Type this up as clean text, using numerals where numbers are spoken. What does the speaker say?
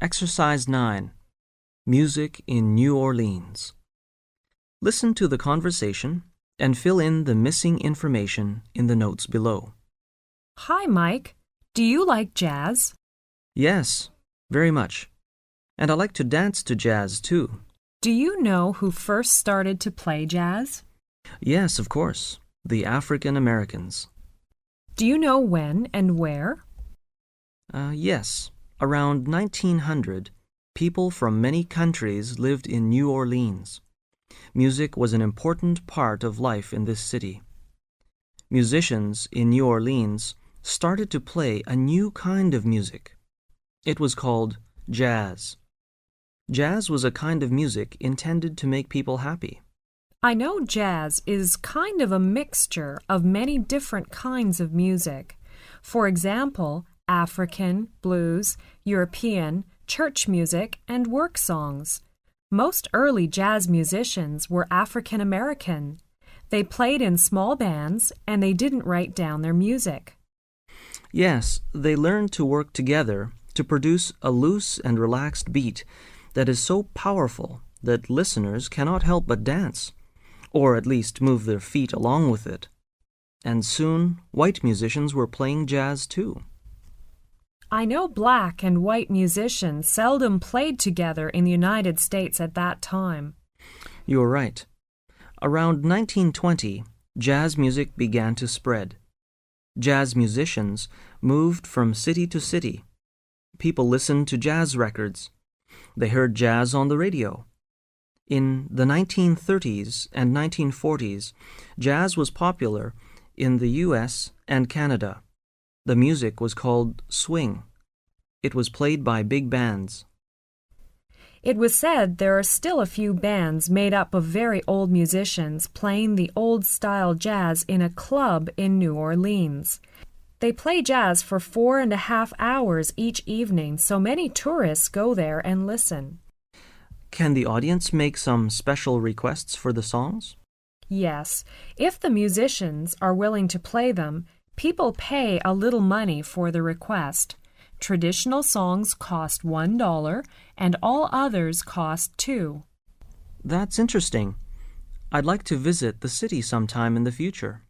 Exercise 9. Music in New Orleans. Listen to the conversation and fill in the missing information in the notes below. Hi, Mike. Do you like jazz? Yes, very much. And I like to dance to jazz too. Do you know who first started to play jazz? Yes, of course. The African Americans. Do you know when and where? Yes. Around 1900, people from many countries lived in New Orleans. Music was an important part of life in this city. Musicians in New Orleans started to play a new kind of music. It was called jazz. Jazz was a kind of music intended to make people happy. I know jazz is kind of a mixture of many different kinds of music. For example, African, blues, European, church music, and work songs. Most early jazz musicians were African American. They played in small bands and they didn't write down their music. Yes, they learned to work together to produce a loose and relaxed beat that is so powerful that listeners cannot help but dance, or at least move their feet along with it. And soon, white musicians were playing jazz too. I know black and white musicians seldom played together in the United States at that time. You are right. Around 1920, jazz music began to spread. Jazz musicians moved from city to city. People listened to jazz records. They heard jazz on the radio. In the 1930s and 1940s, jazz was popular in the U.S. and Canada. The music was called swing. It was played by big bands. It was said there are still a few bands made up of very old musicians playing the old-style jazz in a club in New Orleans. They play jazz for 4.5 hours each evening, so many tourists go there and listen. Can the audience make some special requests for the songs? Yes, if the musicians are willing to play them, people pay a little money for the request. Traditional songs cost $1 and all others cost $2. That's interesting. I'd like to visit the city sometime in the future.